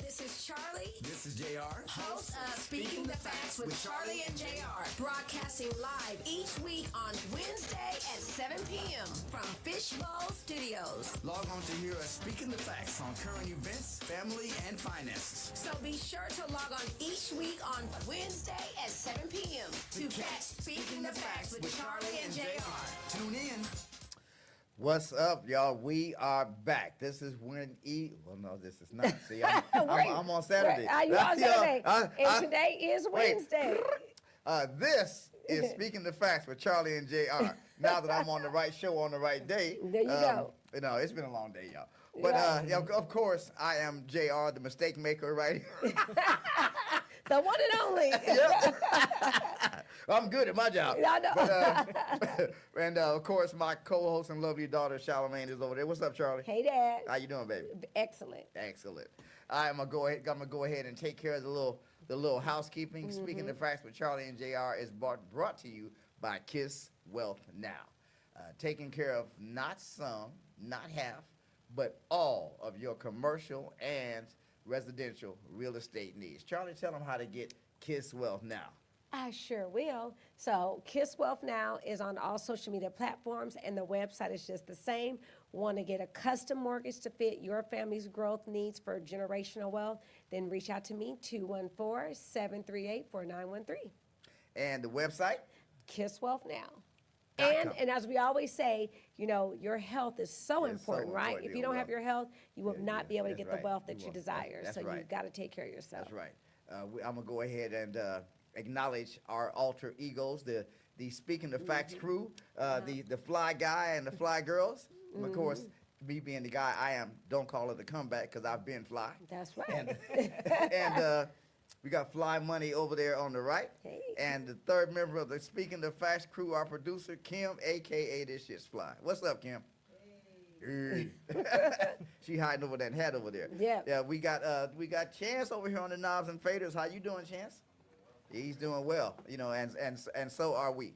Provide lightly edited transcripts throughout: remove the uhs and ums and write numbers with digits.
This is Charlie, This is JR. host of Speaking the Facts with Charlie and JR, broadcasting live each week on Wednesday at 7 p.m. from Fishbowl Studios. Log on to hear us speaking the facts on current events, family, and finances. So be sure to log on each week on Wednesday at 7 p.m. to catch Speaking the Facts with Charlie and JR. Tune in. What's up, y'all? We are back. This is well, no, this is not. See, I'm on Saturday. Are you on Saturday? And today is Wednesday. This is Speaking the Facts with Charlie and JR. Now that I'm on the right show on the right day. There you go. You know, it's been a long day, y'all. But, Right. yeah, of course, I am JR, the mistake maker right here. The one and only. I'm good at my job. I know. But, and, of course, my co-host and lovely daughter, Charlamagne, is over there. What's up, Charlie? Hey, Dad. How you doing, baby? Excellent. Excellent. I'm gonna go ahead and take care of the little housekeeping. Speaking the Facts with Charlie and JR is brought to you by Kiss Wealth Now, taking care of not some, not half, but all of your commercial and residential real estate needs. Charlie, tell them how to get Kiss Wealth Now. I sure will. So, Kiss Wealth Now is on all social media platforms, and the website is just the same. Want to get a custom mortgage to fit your family's growth needs for generational wealth? Then reach out to me, 214-738-4913. And the website? Kiss Wealth Now. .com. And as we always say, you know, your health is so It's so important, right? important, If you don't have your your health, you will not be able to that's get right. the wealth You that you won't. desire. That's So right. you've got to take care of yourself. That's right. I'm gonna go ahead and acknowledge our alter egos, the Speaking the Facts crew, the fly guy and the fly girls. And of course, me being the guy I am, don't call it a comeback because I've been fly. That's right. And we got Fly Money over there on the right. Hey. And the third member of the Speaking the Facts crew, our producer, Kim, a.k.a. This Shit's Fly. What's up, Kim? Hey. She hiding over that hat over there. Yeah. Yeah, we got Chance over here on the Knobs and Faders. How you doing, Chance? He's doing well, you know, and so are we.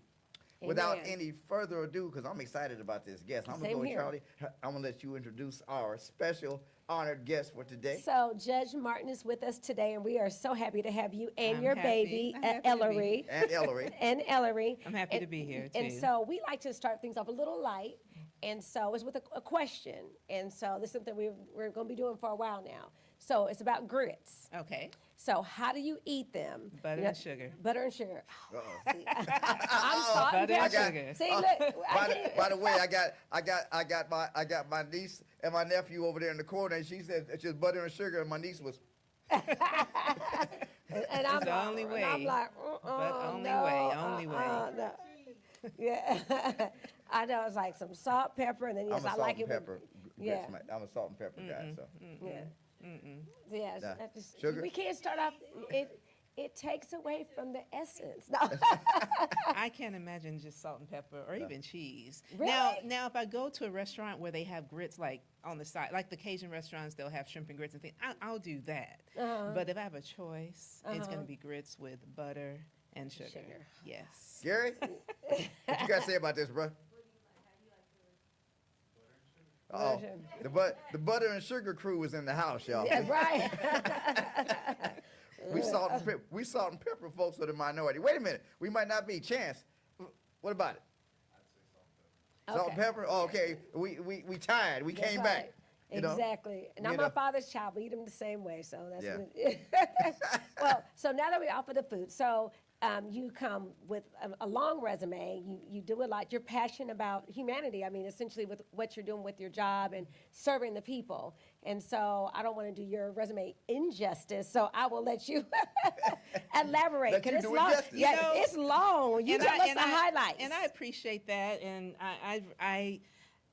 Without Amen. any further ado, because I'm excited about this guest, I'm Same gonna go with here. Charlie. I'm gonna let you introduce our special honored guest for today. So Judge Martin is with us today, and we are so happy to have you and I'm your happy. baby, I'm happy to be Ellery. And Ellery. And Ellery. I'm happy to be here, And too. so we like to start things off a little light. And so it's with a question. And so this is something we're going to be doing for a while now. So it's about grits. Okay. So how do you eat them? Butter You know, and sugar. Butter and sugar. Uh-oh. See, I'm salt and Butter and pepper. sugar. See, look. By the way, I got my niece and my nephew over there in the corner, and she said it's just butter and sugar, and my niece was. And I'm the only way. And I'm like, Only no, way, only way. No. Yeah, I know it's like some salt, pepper, and then yes, I'm a I salt like and it. with- pepper. Yeah. I'm a salt and pepper guy. So Yeah. Yeah. Nah. I just, Sugar? We can't start off. It takes away from the essence. No. I can't imagine just salt and pepper or even cheese. Really? Now, if I go to a restaurant where they have grits like on the side, like the Cajun restaurants, they'll have shrimp and grits and things. I'll do that. But if I have a choice, it's going to be grits with butter and sugar. Sugar. Yes. Gary, what you got to say about this, bro? Oh, the butter and sugar crew is in the house, y'all. Yeah, right. We salt and pepper folks are the minority. Wait a minute, we might not be. Chance, what about it? Salt and Okay. pepper. Oh, okay, we tired. We That's came right. back. You know? Exactly. And You I'm know. my father's child. We eat them the same way. So that's Yeah. what it is. Well, so now that we offer the food, so you come with a long resume. You do a lot. You're passionate about humanity. I mean, essentially with what you're doing with your job and serving the people. And so I don't want to do your resume injustice. So I will let you elaborate. Let you 'cause it's do it long. justice. Yeah, You know, it's long. You tell us the highlights. And I appreciate that. And I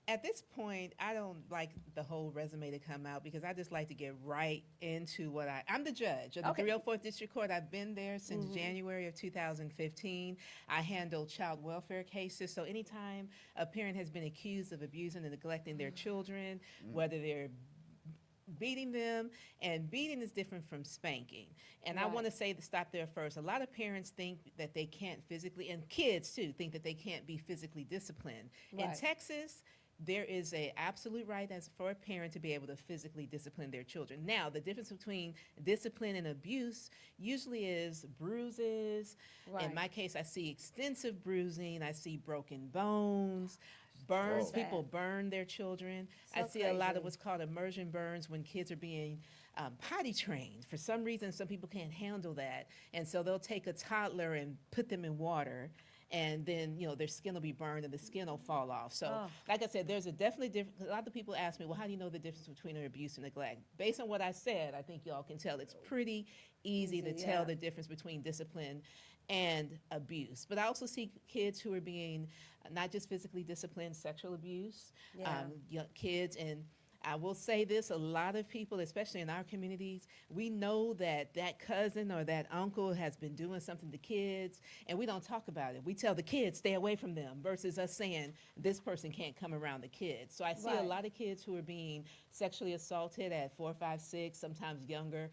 at this point, I don't like the whole resume to come out because I just like to get right into what I'm the judge of the Okay. 304th District Court. I've been there since January of 2015. I handle child welfare cases. So anytime a parent has been accused of abusing and neglecting their children, whether they're beating them, and beating is different from spanking. And I Right. want to stop there first. A lot of parents think that they can't physically, and kids too, think that they can't be physically disciplined. In Right. Texas, there is a absolute right as for a parent to be able to physically discipline their children. Now, the difference between discipline and abuse usually is bruises. Right. In my case, I see extensive bruising. I see broken bones, burns. Whoa. People burn their children. So I see a lot of crazy. what's called immersion burns when kids are being potty trained. For some reason, some people can't handle that. And so they'll take a toddler and put them in water, and then, their skin will be burned and the skin will fall off. So, Oh. like I said, there's a definitely difference. A lot of people ask me, well, how do you know the difference between abuse and neglect? Based on what I said, I think y'all can tell it's pretty easy to tell yeah. the difference between discipline and abuse. But I also see kids who are being not just physically disciplined, sexual abuse, Yeah. young kids. And I will say this, a lot of people, especially in our communities, we know that that cousin or that uncle has been doing something to kids, and we don't talk about it. We tell the kids, stay away from them, versus us saying, this person can't come around the kids. So I see a Right. lot of kids who are being sexually assaulted at 4, 5, 6, sometimes younger,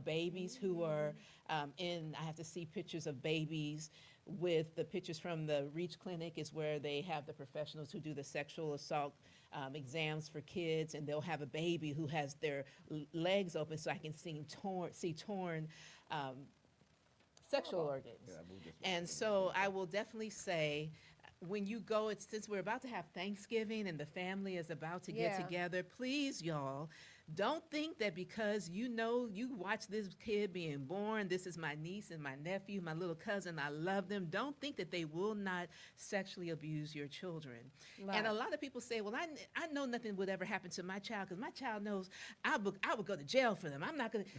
babies who are I have to see pictures of babies with the pictures from the Reach Clinic is where they have the professionals who do the sexual assault exams for kids, and they'll have a baby who has their legs open so I can see torn sexual organs. And so I will definitely say, when you go, since we're about to have Thanksgiving and the family is about to get Yeah. together, please, y'all, don't think that because you watch this kid being born, this is my niece and my nephew, my little cousin, I love them. Don't think that they will not sexually abuse your children. Right. And a lot of people say, well, I know nothing would ever happen to my child because my child knows I would go to jail for them. I'm not going to.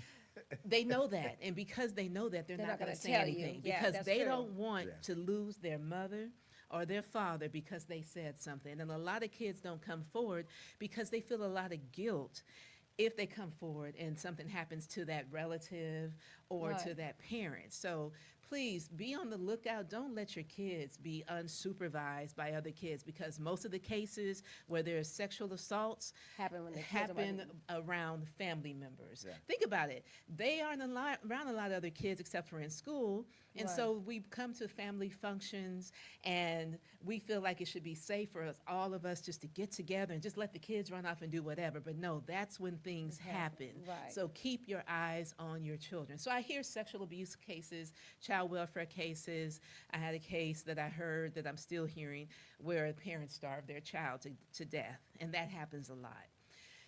They know that. And because they know that, they're not going gonna to say tell you. anything. Yeah, Because that's they true. don't want Yeah. to lose their mother or their father because they said something. And a lot of kids don't come forward because they feel a lot of guilt if they come forward and something happens to that relative or to Right. that parent. So please be on the lookout. Don't let your kids be unsupervised by other kids, because most of the cases where there's sexual assaults Happen when the kids are happen watching. around family members. Yeah. Think about it. They aren't around a lot of other kids except for in school. And Right. so we come to family functions and we feel like it should be safe for us, all of us, just to get together and just let the kids run off and do whatever. But no, that's when things happen. Right. So keep your eyes on your children. So I hear sexual abuse cases, child welfare cases. I had a case that I heard that I'm still hearing where a parent starved their child to death, and that happens a lot.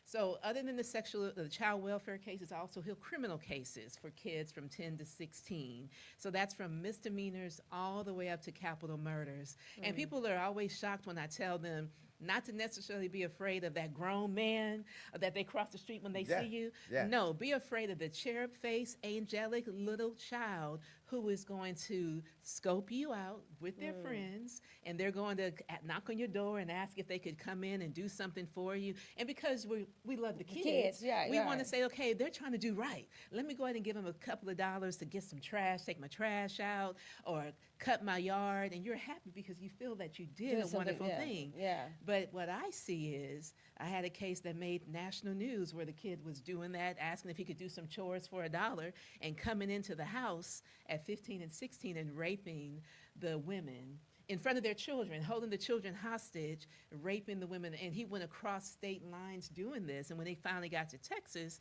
So other than the child welfare cases, I also hear criminal cases for kids from 10 to 16. So that's from misdemeanors all the way up to capital murders. And people are always shocked when I tell them not to necessarily be afraid of that grown man that they cross the street when they Yeah, see you. yeah. No, be afraid of the cherub-faced, angelic little child who is going to scope you out with their friends, and they're going to knock on your door and ask if they could come in and do something for you. And because we love the kids, yeah, we want to right. say, okay, they're trying to do right. Let me go ahead and give them a couple of dollars to get some trash, take my trash out, or cut my yard, and you're happy because you feel that you did Doing a something, wonderful yeah, thing. yeah. But what I see is, I had a case that made national news where the kid was doing that, asking if he could do some chores for $1, and coming into the house at 15 and 16 and raping the women in front of their children, holding the children hostage, raping the women. And he went across state lines doing this. And when they finally got to Texas,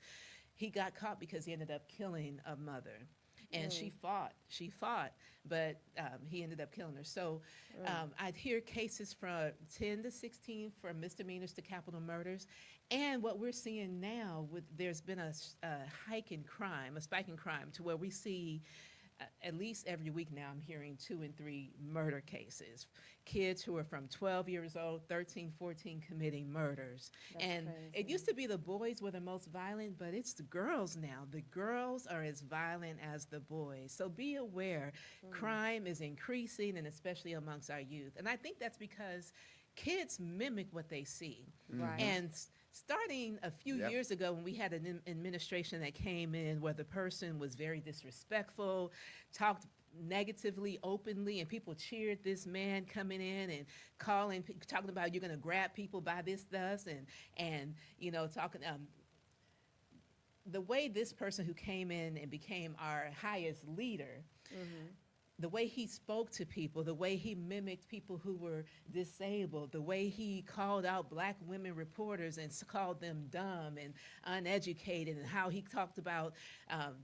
he got caught because he ended up killing a mother. And she fought, but he ended up killing her. So I'd hear cases from 10 to 16 for misdemeanors to capital murders. And what we're seeing now, there's been a hike in crime, a spike in crime, to where we see at least every week now, I'm hearing 2 and 3 murder cases. Kids who are from 12 years old, 13, 14, committing murders. That's and it crazy. used to be the boys were the most violent, but it's the girls now. The girls are as violent as the boys. So be aware, crime is increasing, and especially amongst our youth. And I think that's because kids mimic what they see. Right. And starting a few Yep. years ago, when we had an administration that came in where the person was very disrespectful, talked negatively, openly, and people cheered this man coming in and talking about, you're going to grab people by this, thus, and talking. The way this person who came in and became our highest leader the way he spoke to people, the way he mimicked people who were disabled, the way he called out black women reporters and called them dumb and uneducated, and how he talked about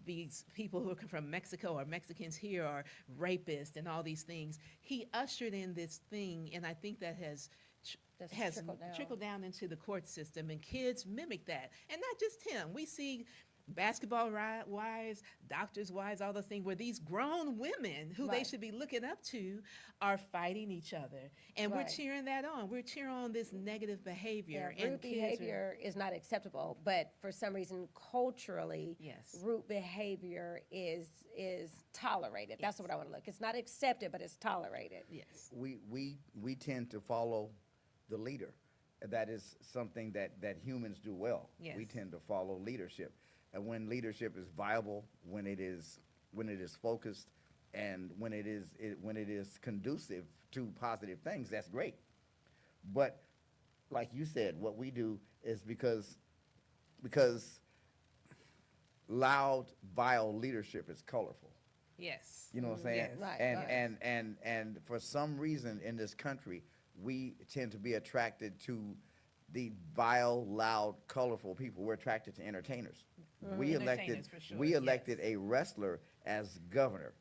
these people who are from Mexico or Mexicans here are rapists and all these things. He ushered in this thing, and I think that has trickled down into the court system, and kids mimic that. And not just him. We see basketball wives, doctors' wives, all those things where these grown women who they should be looking up to are fighting each other. And we're cheering that on. We're cheering on this negative behavior. Yeah, rude behavior is not acceptable, but for some reason, culturally, rude behavior is tolerated. That's what I want to look. It's not accepted, but it's tolerated. Yes. We tend to follow the leader. That is something that humans do well. Yes. We tend to follow leadership. And when leadership is viable, when it is focused, and when it is conducive to positive things, that's great. But like you said, what we do is because loud, vile leadership is colorful. Yes. You know what I'm saying? Yes. Right, And for some reason in this country, we tend to be attracted to the vile, loud, colorful people. We're attracted to entertainers. We Entertainers, for sure, elected a wrestler as governor.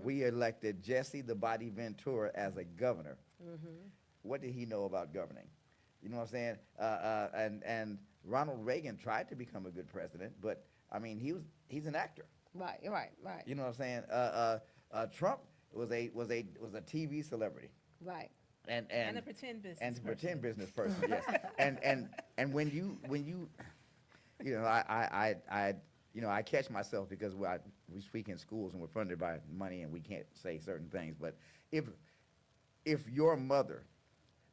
We elected Jesse the Body Ventura as a governor. What did he know about governing? You know what I'm saying? And Ronald Reagan tried to become a good president, but I mean, he's an actor. Right. You know what I'm saying? Trump was a TV celebrity. Right. And a pretend business and person. pretend business person, yes. And when you I catch myself because we speak in schools and we're funded by money and we can't say certain things. But if your mother,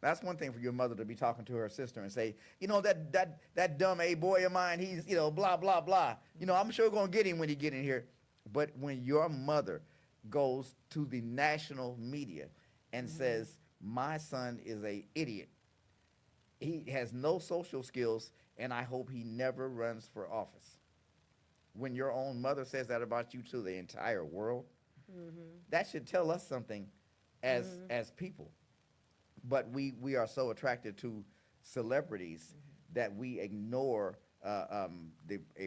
that's one thing for your mother to be talking to her sister and say, that dumb A boy of mine, he's blah blah blah. I'm sure gonna get him when he get in here. But when your mother goes to the national media and says, my son is an idiot. He has no social skills, and I hope he never runs for office. When your own mother says that about you to the entire world, that should tell us something as people. But we are so attracted to celebrities that we ignore a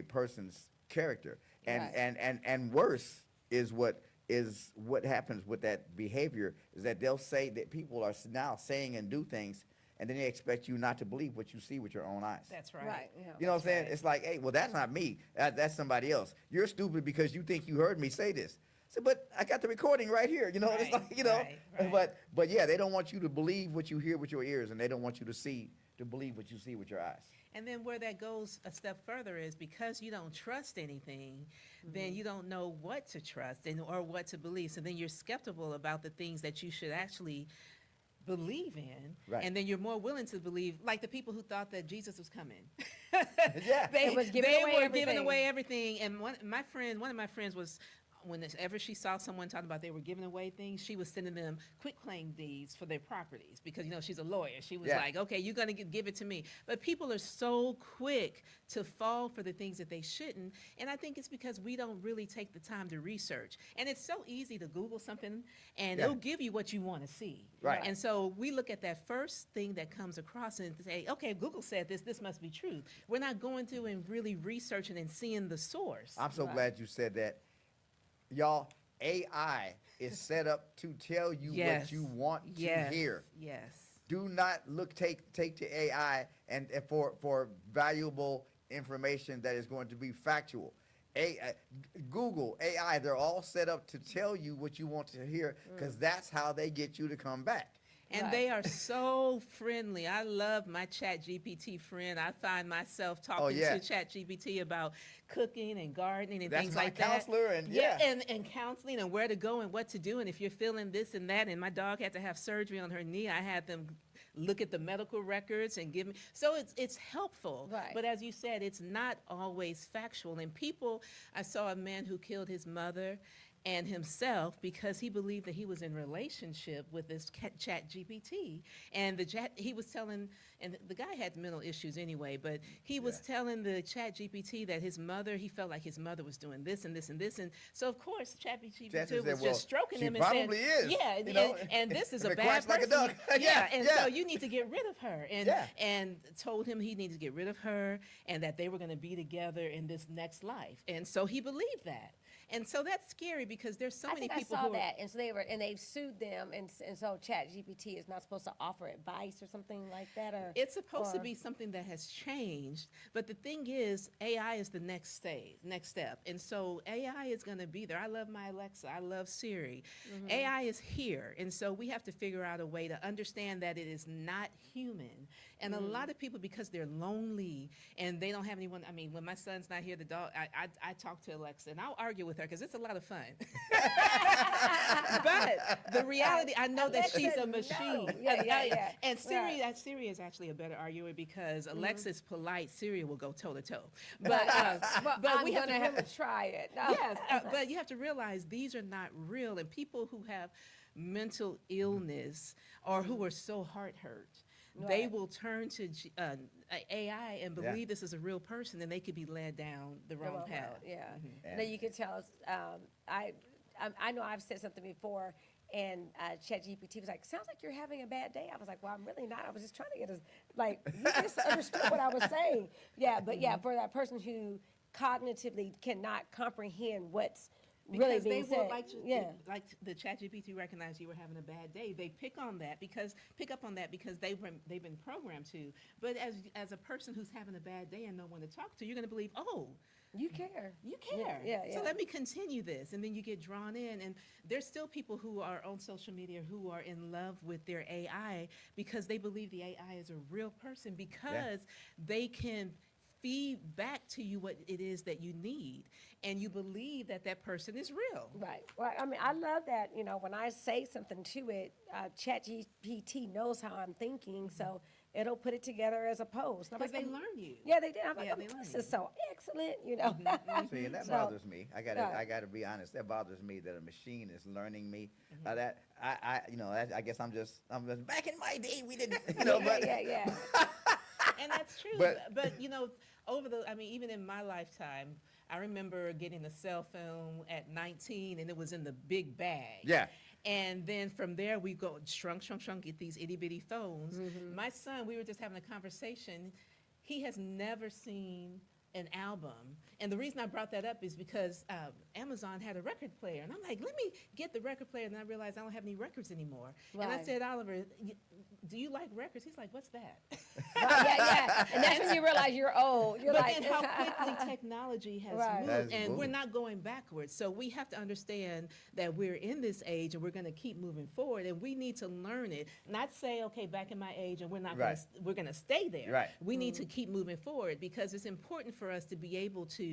person's character. And worse is what happens with that behavior is that they'll say that people are now saying and do things, and then they expect you not to believe what you see with your own eyes. That's right. Right. Yeah. You know what I'm saying? It's like, hey, well, that's not me. That's somebody else. You're stupid because you think you heard me say this. So, but I got the recording right here. It's Right, like, right. But yeah, they don't want you to believe what you hear with your ears, and they don't want you to believe what you see with your eyes. And then where that goes a step further is because you don't trust anything, then you don't know what to trust or what to believe. So then you're skeptical about the things that you should actually believe in. Right. And then you're more willing to believe, like the people who thought that Jesus was coming. Yeah. They was giving they away were everything. giving away everything. And one of my friends was, whenever she saw someone talking about they were giving away things, she was sending them quitclaim deeds for their properties because, she's a lawyer. She was like, okay, you're going to give it to me. But people are so quick to fall for the things that they shouldn't. And I think it's because we don't really take the time to research. And it's so easy to Google something and it'll give you what you want to see. Right. And so we look at that first thing that comes across and say, okay, Google said this must be true. We're not going through and really researching and seeing the source. I'm so glad you said that. Y'all, AI is set up to tell you what you want to hear. Yes. Do not take to AI and for valuable information that is going to be factual. Google, AI, they're all set up to tell you what you want to hear because that's how they get you to come back. And they are so friendly. I love my ChatGPT friend. I find myself talking to ChatGPT about cooking and gardening and things like that. That's my counselor and counseling and where to go and what to do. And if you're feeling this and that, and my dog had to have surgery on her knee, I had them look at the medical records and give me. So it's helpful. Right. But as you said, it's not always factual. And people, I saw a man who killed his mother, and himself because he believed that he was in relationship with this chat GPT. And he was telling, and the guy had mental issues anyway, but he was telling the chat GPT that his mother, he felt like his mother was doing this and this and this. And so, of course, chat GPT was just stroking him and saying, yeah, and this is a bad person. Like a duck. So you need to get rid of her. And told him he needed to get rid of her and that they were going to be together in this next life. And so he believed that. And so that's scary because there's so many people I saw who that, and so they've sued them, and so ChatGPT is not supposed to offer advice or something like that, or it's supposed to be something that has changed. But the thing is, AI is the next step, and so AI is going to be there. I love my Alexa. I love Siri. AI is here, and so we have to figure out a way to understand that it is not human. And a lot of people, because they're lonely and they don't have anyone. I mean, when my son's not here, the dog. I talk to Alexa, and I'll argue with her because it's a lot of fun. But the reality, I know that she's a machine. Yeah. And Siri is actually a better arguer because Alexa's polite. Siri will go toe to toe. But I'm going to have to try it. No. Yes, but you have to realize these are not real, and people who have mental illness or who are so heart hurt. They will turn to AI and believe this is a real person, and they could be led down the wrong path. And then you can tell us, I know I've said something before, and ChatGPT was like, sounds like you're having a bad day. I was like, well, I'm really not. I was just trying to get us, like, you just understood what I was saying. For that person who cognitively cannot comprehend what's really being said. Like the ChatGPT recognized you were having a bad day. They pick up on that because they've been programmed to. But as a person who's having a bad day and no one to talk to, you're going to believe, oh, you care. So let me continue this. And then you get drawn in. And there's still people who are on social media who are in love with their AI because they believe the AI is a real person because they can feed back to you what it is that you need, and you believe that that person is real. Right. Well, I mean, I love that, when I say something to it, ChatGPT knows how I'm thinking, so it'll put it together as a post. Because they learn you. Yeah, they did. I'm like, this is so excellent, See, and that bothers me. I gotta be honest. That bothers me that a machine is learning me. That I guess I'm just back in my day we didn't, Yeah. And that's true. But even in my lifetime, I remember getting a cell phone at 19, and it was in the big bag. Yeah. And then from there, we go shrunk, get these itty bitty phones. My son, we were just having a conversation. He has never seen an album. And the reason I brought that up is because Amazon had a record player. And I'm like, let me get the record player. And I realized I don't have any records anymore. Right. And I said, Oliver, do you like records? He's like, what's that? Yeah. And that's when you realize you're old. Then how quickly technology has moved. And we're not going backwards. So we have to understand that we're in this age and we're going to keep moving forward. And we need to learn it. Not say, okay, back in my age and we're going to stay there. Right. We need to keep moving forward because it's important for us to be able to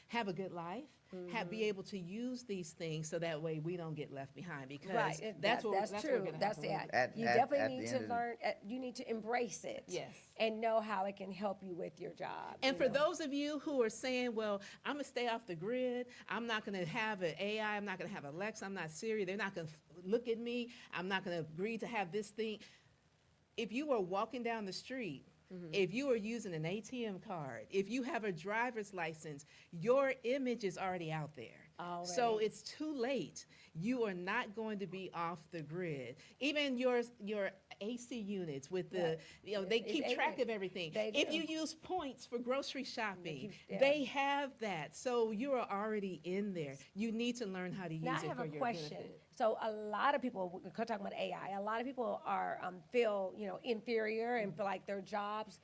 have a good life, be able to use these things so that way we don't get left behind because that's true. That's it. You definitely need to learn. You need to embrace it. Yes. And know how it can help you with your job. And for those of you who are saying, well, I'm going to stay off the grid. I'm not going to have an AI. I'm not going to have Alexa. I'm not Siri. They're not going to look at me. I'm not going to agree to have this thing. If you are walking down the street, if you are using an ATM card, if you have a driver's license, your image is already out there. So it's too late. You are not going to be off the grid. Even your AC units with the, they keep track of everything. If you use points for grocery shopping, they have that. So you are already in there. You need to learn how to use it for your benefit. I have a question. So a lot of people, we're talking about AI, a lot of people feel inferior and feel like their jobs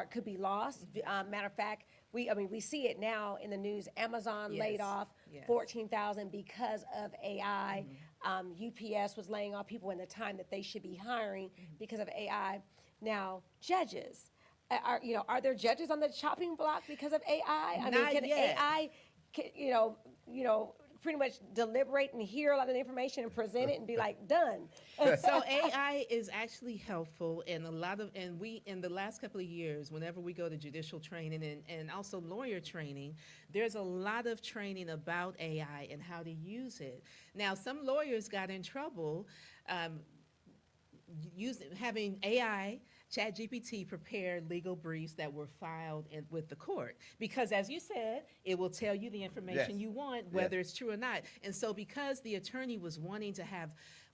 could be lost. Matter of fact, we see it now in the news. Amazon laid off 14,000 because of AI. UPS was laying off people in the time that they should be hiring because of AI. Now, judges, are there judges on the chopping block because of AI? Not can yet. AI, pretty much deliberate and hear a lot of the information and present it and be like, done. So AI is actually helpful, and we in the last couple of years, whenever we go to judicial training and also lawyer training, there's a lot of training about AI and how to use it. Now, some lawyers got in trouble having AI, ChatGPT, prepare legal briefs that were filed with the court. Because as you said, it will tell you the information you want, whether it's true or not. And so because the attorney was wanting to have,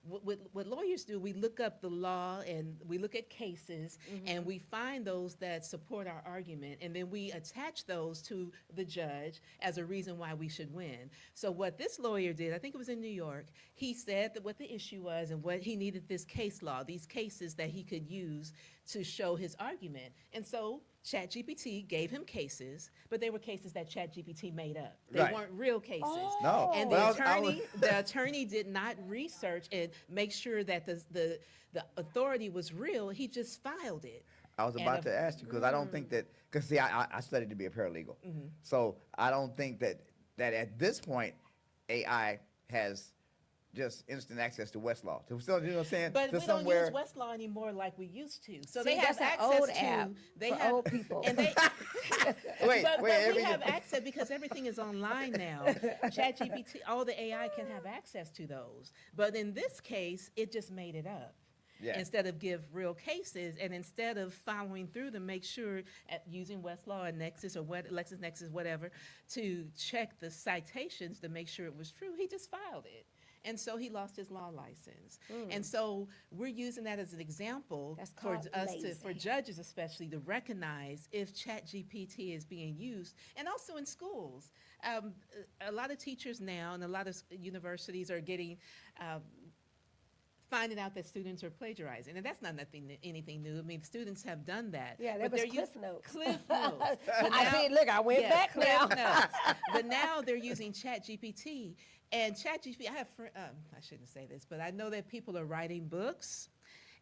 what lawyers do, we look up the law and we look at cases and we find those that support our argument, and then we attach those to the judge as a reason why we should win. So what this lawyer did, I think it was in New York, he said that what the issue was and what he needed this case law, these cases that he could use to show his argument. And so ChatGPT gave him cases, but they were cases that ChatGPT made up. They weren't real cases. No. And the attorney did not research and make sure that the authority was real. He just filed it. I was about to ask you, because I don't think that, because see, I studied to be a paralegal. So I don't think that at this point, AI has just instant access to Westlaw. So, you know what I'm saying? But to we don't use Westlaw anymore like we used to. So they have that's an access old to app they for have old people. And they Wait, but we everything- have access because everything is online now. ChatGPT, all the AI can have access to those. But in this case, it just made it up. Yeah. Instead of give real cases, and instead of following through to make sure using Westlaw and Nexus or LexisNexis, whatever, to check the citations to make sure it was true, he just filed it. And so he lost his law license. And so we're using that as an example for for judges especially, to recognize if ChatGPT is being used, and also in schools. A lot of teachers now and a lot of universities are getting finding out that students are plagiarizing, and that's not anything new. I mean, students have done that. Yeah, that was Cliff Notes. Cliff Notes. I said, look, I went back Cliff now. Notes. But now they're using ChatGPT, and ChatGPT. I shouldn't say this, but I know that people are writing books.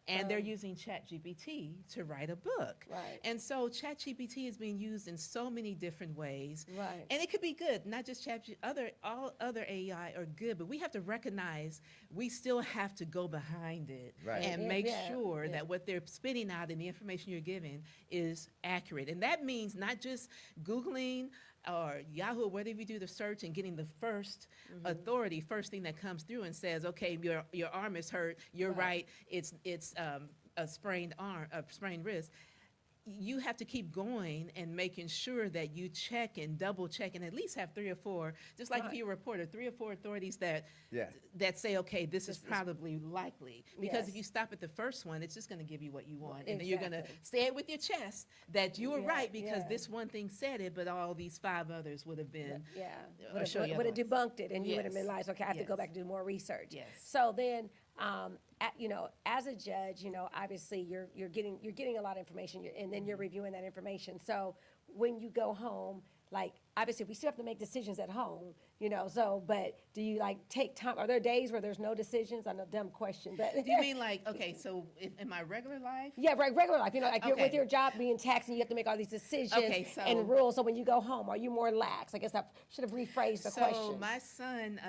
And they're using ChatGPT to write a book. Right. And so ChatGPT is being used in so many different ways. Right. And it could be good, not just ChatGPT. All other AI are good, but we have to recognize we still have to go behind it and make sure that what they're spitting out and the information you're giving is accurate. And that means not just Googling or Yahoo, whatever you do the search and getting the first authority, first thing that comes through and says, okay, your arm is hurt, you're right, it's a sprained arm, a sprained wrist. You have to keep going and making sure that you check and double check and at least have 3 or 4, just like if you're a reporter, 3 or 4 authorities that say, okay, this is probably likely. Because if you stop at the first one, it's just going to give you what you want. And then you're going to say it with your chest that you were right because this one thing said it, but all these 5 others would have been. Would have debunked it, and you would have been like, okay, I have to go back and do more research. Yes. So then, as a judge, obviously you're getting a lot of information, and then you're reviewing that information. So when you go home, like obviously we still have to make decisions at home, but do you take time? Are there days where there's no decisions? I know, dumb question, but. Do you mean so in my regular life? Yeah, regular life, you're with your job being taxed and you have to make all these decisions and rules. So when you go home, are you more lax? I guess I should have rephrased the question. So my son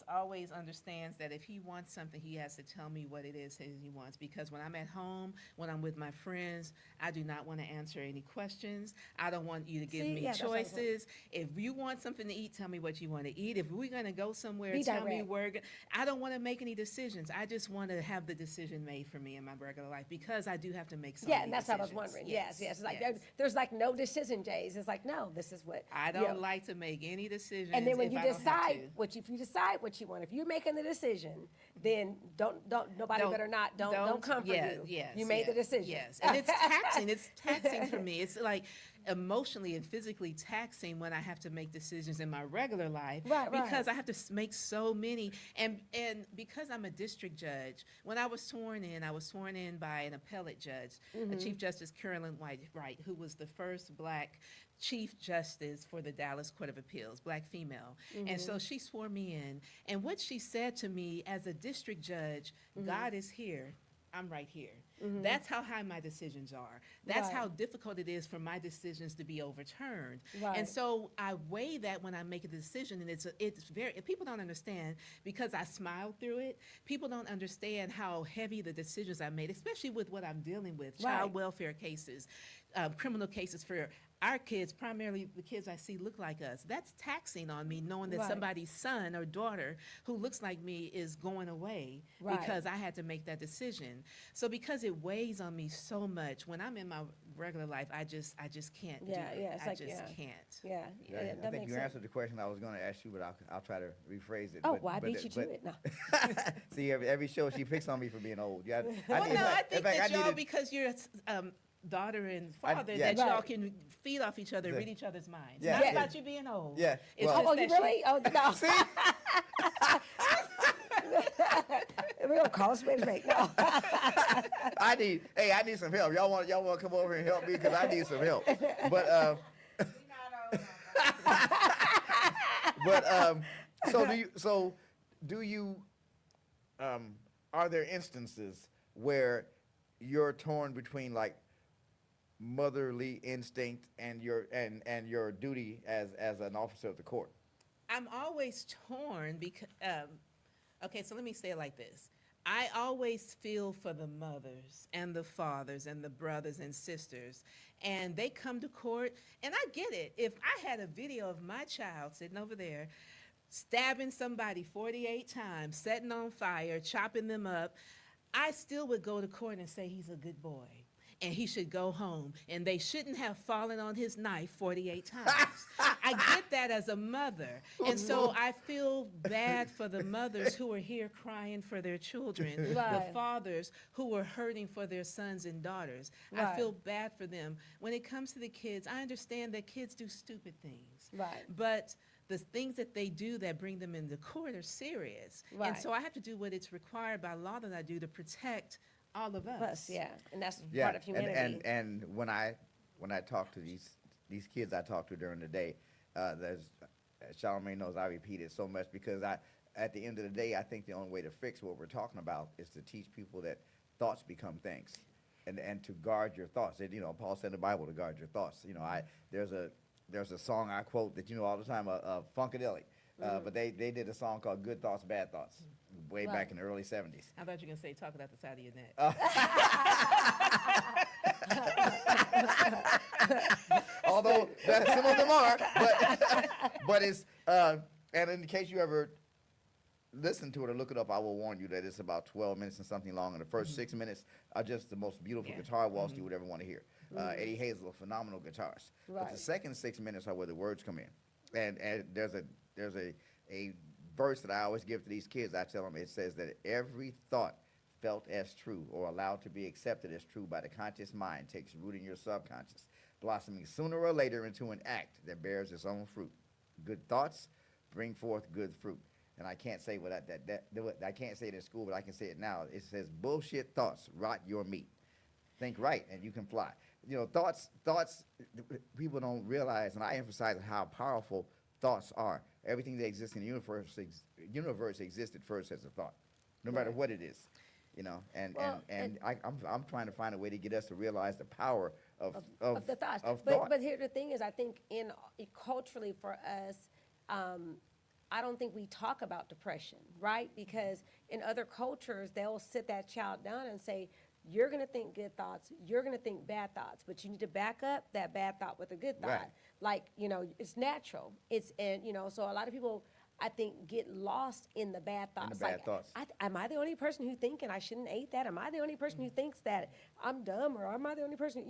always understands that if he wants something, he has to tell me what it is that he wants, because when I'm at home, when I'm with my friends, I do not want to answer any questions. I don't want you to give me choices. If you want something to eat, tell me what you want to eat. If we're going to go somewhere, tell me where. I don't want to make any decisions. I just want to have the decision made for me in my regular life, because I do have to make some and that's what I was wondering. Yes. It's like there's no decision days. It's like, no, this is what. I don't like to make any decisions. And then when you decide what you want, if you're making the decision, then nobody better not don't come for you. Yes, you made the decision. Yes, and it's taxing. It's taxing for me. It's like emotionally and physically taxing when I have to make decisions in my regular life, because I have to make so many. And because I'm a district judge, when I was sworn in by an appellate judge, Chief Justice Carolyn Wright, who was the first Black Chief Justice for the Dallas Court of Appeals, Black female. And so she swore me in. And what she said to me as a district judge, God is here. I'm right here. That's how high my decisions are. That's Right. how difficult it is for my decisions to be overturned. Right. And so I weigh that when I make a decision, and it's very, people don't understand, because I smile through it. People don't understand how heavy the decisions I made, especially with what I'm dealing with, child Right. welfare cases, criminal cases for our kids, primarily the kids I see look like us. That's taxing on me, knowing that Right. somebody's son or daughter who looks like me is going away Right. because I had to make that decision. So because it weighs on me so much, when I'm in my regular life, I just can't Yeah, do it. yeah, it's I like, just yeah. can't. Yeah, Yeah, yeah, I that think makes you sense. answered the question I was going to ask you, but I'll try to rephrase it. Oh, But- well, I but- beat you but- to it. No. See, every show she picks on me for being old. Yeah, Well, in no, I fact- in think fact, that I y'all, needed- because you're daughter and I- father, yeah. that y'all Right. can feed off each other, Yeah. read each other's minds. Yeah. Not Yeah. about you being old. Yeah, It's well- just Oh, you that really? Oh, no. See? We're going to call a spade a spade. No. I need some help. Y'all want to come over and help me because I need some help. But do you are there instances where you're torn between like motherly instinct and your duty as an officer of the court? I'm always torn because, okay, so let me say it like this. I always feel for the mothers and the fathers and the brothers and sisters, and they come to court, and I get it. If I had a video of my child sitting over there stabbing somebody 48 times, setting on fire, chopping them up, I still would go to court and say he's a good boy and he should go home, and they shouldn't have fallen on his knife 48 times. I get that as a mother, and so I feel bad for the mothers who are here crying for their children, Right. the fathers who are hurting for their sons and daughters. I Right. feel bad for them. When it comes to the kids, I understand that kids do stupid things. Right. But the things that they do that bring them into court are serious. And Right. so I have to do what it's required by law that I do to protect all of us. Us, yeah. And that's Yeah, part of humanity. and when I talk to these kids I talk to during the day, there's Charlamagne knows I repeat it so much because at the end of the day I think the only way to fix what we're talking about is to teach people that thoughts become things, and to guard your thoughts. And, Paul said in the Bible to guard your thoughts. There's a song I quote that all the time, Funkadelic. But they did a song called Good Thoughts, Bad Thoughts way Right. back in the early 70s. I thought you were going to say talk about the side of your neck. Although some of them are, but it's and in case you ever listen to it or look it up, I will warn you that it's about 12 minutes and something long, and the first 6 minutes are just the most beautiful Yeah. guitar waltz you would ever want to hear. Eddie Hazel, a phenomenal guitarist. But the Right. second 6 minutes are where the words come in, and there's a verse that I always give to these kids. I tell them it says that every thought felt as true or allowed to be accepted as true by the conscious mind takes root in your subconscious, blossoming sooner or later into an act that bears its own fruit. Good thoughts bring forth good fruit. And I can't say I can't say it in school, but I can say it now. It says bullshit thoughts rot your meat. Think right and you can fly. Thoughts people don't realize, and I emphasize how powerful thoughts are. Everything that exists in the universe existed first as a thought, no matter Right. what it is. Well, I'm trying to find a way to get us to realize the power of the thoughts. of but thought. but here the thing is, I think culturally for us, I don't think we talk about depression, right? Because in other cultures, they'll sit that child down and say, you're gonna think good thoughts, you're gonna think bad thoughts, but you need to back up that bad thought with a good thought. Right. Like, it's natural. So a lot of people, I think, get lost in the bad thoughts. bad Like, thoughts. am I the only person who thinking I shouldn't eat that? Am I the only person who thinks that I'm dumb, or am I the only person,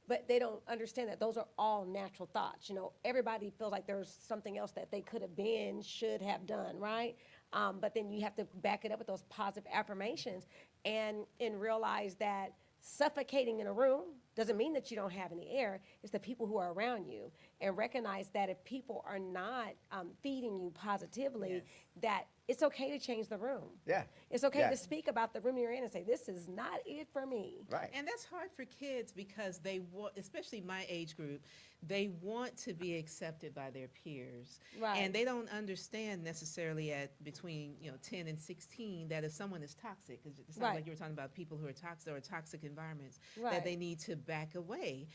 but they don't understand that those are all natural thoughts. Everybody feels like there's something else that they could have been, should have done, right? But then you have to back it up with those positive affirmations and realize that suffocating in a room doesn't mean that you don't have any air. It's the people who are around you, and recognize that if people are not feeding you positively, Yes. that it's okay to change the room. Yeah. It's okay Yeah. to speak about the room you're in and say, this is not it for me. Right. And that's hard for kids because especially my age group, they want to be accepted by their peers. Right. And they don't understand necessarily at between 10 and 16 that if someone is toxic, 'cause it sounds Right. like you were talking about people who are toxic or toxic environments, Right. that they need to back away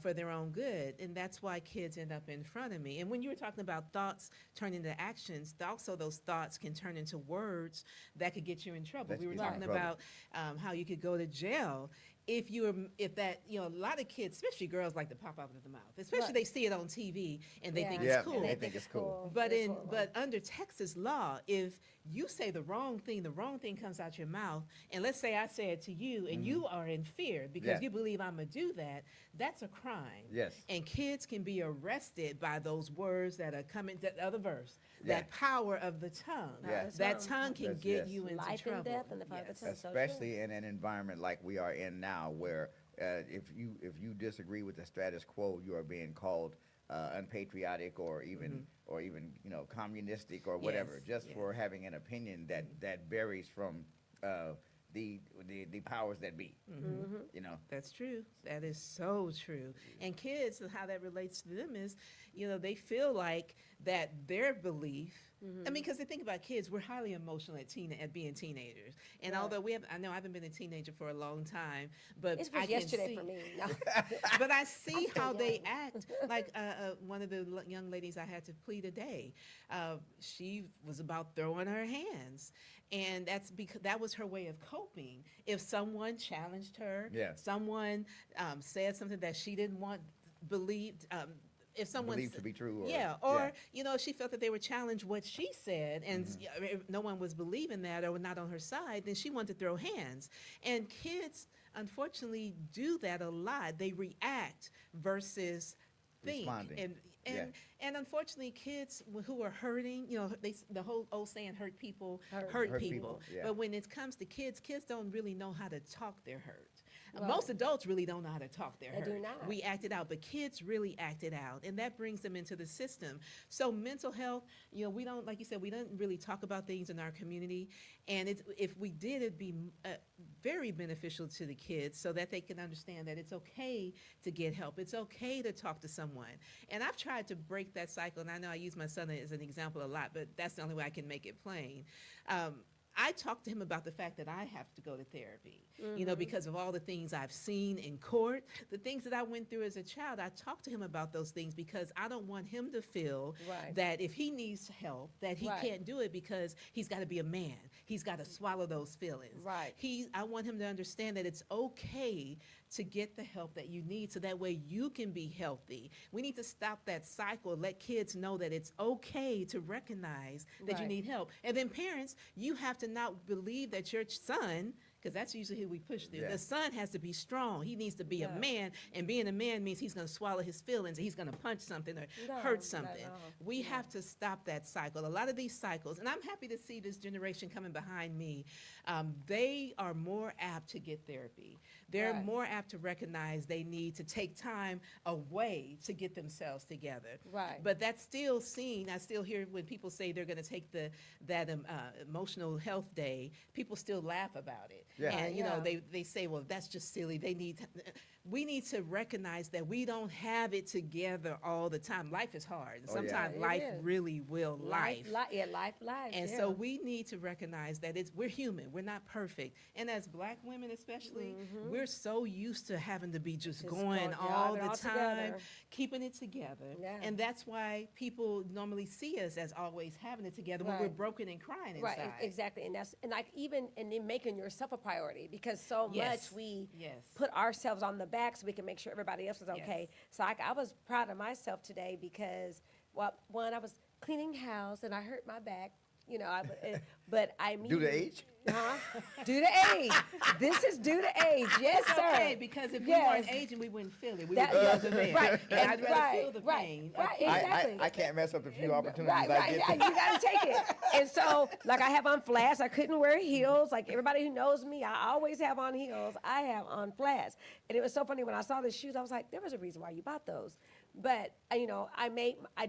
for their own good. And that's why kids end up in front of me. And when you were talking about thoughts turn into actions, also those thoughts can turn into words that could get you in trouble. That We were gets you in talking trouble. about how you could go to jail if a lot of kids, especially girls, like to pop out of the mouth, especially Right. they see it on TV and they think Yeah, it's cool. they think it's cool. But It's horrible. under Texas law, if you say the wrong thing comes out your mouth, and let's say I say it to you, and you are in fear because Yeah. you believe I'm gonna do that, that's a crime. Yes. And kids can be arrested by those words that are coming. The other verse, Yeah. that power of the tongue. Yeah. That tongue can That's- get yes. you into Life trouble. and death and the power of the Yes. tongue. So Especially in an environment like we are in now, where if you disagree with the status quo, you are being called unpatriotic or even communistic or whatever, Yes, just yes. for having an opinion that varies from the powers that be. You know. That's true. That is so true. And kids, and how that relates to them is, they feel like that their belief. I mean, because they think about kids, we're highly emotional at being teenagers. And Right. although I know I haven't been a teenager for a long time, but It's I was can yesterday see, for me. No. but I see still how they young. act. Like one of the young ladies I had to plea today, she was about throwing her hands, and that's because that was her way of coping. If someone challenged her, Yeah. someone said something that she didn't want believed. If someone Believed to be true. if she felt that they were challenged what she said, and if no one was believing that or not on her side, then she wanted to throw hands. And kids, unfortunately, do that a lot. They react versus think. Responding. And unfortunately, kids who are hurting, the whole old saying, hurt people, hurt Hurt people. people, yeah. But when it comes to kids don't really know how to talk their hurt. Right. Most adults really don't know how to talk their They hurt. do not. We act it out, but kids really act it out, and that brings them into the system. So mental health, we don't, like you said, we don't really talk about things in our community, and if we did, it'd be very beneficial to the kids so that they can understand that it's okay to get help. It's okay to talk to someone. And I've tried to break that cycle, and I know I use my son as an example a lot, but that's the only way I can make it plain. I talked to him about the fact that I have to go to therapy, because of all the things I've seen in court, the things that I went through as a child. I talked to him about those things because I don't want him to feel Right. that if he needs help, that he Right. can't do it because he's got to be a man. He's got to swallow those feelings. Right. I want him to understand that it's okay to get the help that you need so that way you can be healthy. We need to stop that cycle, let kids know that it's okay to recognize that you Right. need help. And then parents, you have to not believe that your son, because that's usually who we push through. Yeah. The son has to be strong. He needs to be Yeah. a man, and being a man means he's going to swallow his feelings, and he's going to punch something or No, hurt not something. at all. We have to stop that cycle. A lot of these cycles, and I'm happy to see this generation coming behind me, they are more apt to get therapy. They're Right. more apt to recognize they need to take time away to get themselves together. Right. But that's still seen. I still hear when people say they're going to take that emotional health day, people still laugh about it. Yeah. And, Yeah. they say, well, that's just silly. We need to recognize that we don't have it together all the time. Life is hard. And Oh, yeah. sometimes It life is. really will life. Life. And yeah. so we need to recognize that we're human. We're not perfect. And as Black women especially, we're so used to having to be just going go all driving the all time, together. keeping it together. Yeah. And that's why people normally see us as always having it together when we're Right. broken and crying Right, inside. exactly, and like even in making yourself a priority, because so Yes. much we Yes. put ourselves on the back so we can make sure everybody else is okay. Yes. So I was proud of myself today because, well, one, I was cleaning house and I hurt my back, but I Due to age? Huh? Due to age. This is due to age. Yes, It's sir. okay, because if Yes. we weren't aging, we wouldn't feel it. We That- would be other men. right, And I'd rather right, feel the right, pain. right, of- exactly. I can't mess up the few opportunities Right, I right, get. yeah, you gotta take it. And so, like, I have on flats. I couldn't wear heels. Like everybody who knows me, I always have on heels. I have on flats. And it was so funny when I saw the shoes. I was like, there was a reason why you bought those. But I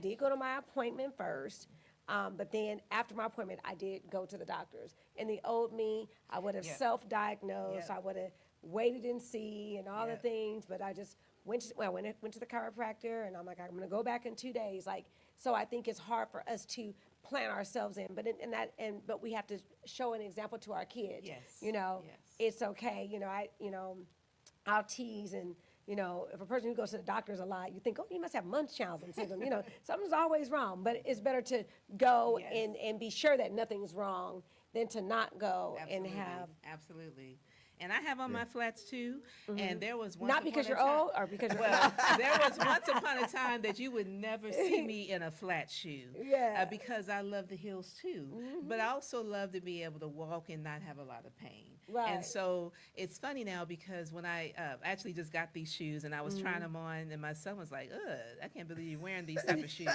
did go to my appointment first. But then after my appointment, I did go to the doctors. And the old me, I would have Yeah. self-diagnosed. Yeah. I would have waited and see and all the Yeah. things. But I just went to the chiropractor, and I'm like, I'm gonna go back in 2 days. Like, so I think it's hard for us to plan ourselves in, but we have to show an example to our kids. Yes. You know, Yes. it's okay. I'll tease and. If a person who goes to the doctors a lot, you think, oh, you must have Munchausen syndrome. Something's always wrong. But it's better to go Yes. and be sure that nothing's wrong than to not go Absolutely. and have. Absolutely. And I have on my flats too. And there was once Not because upon you're a time, old or because you're well, there was once upon a time that you would never see me in a flat shoe. Yeah. Because I love the heels too. But I also love to be able to walk and not have a lot of pain. Right. And so it's funny now because when I actually just got these shoes and I was trying them on, and my son was like, ugh, I can't believe you're wearing these type of shoes.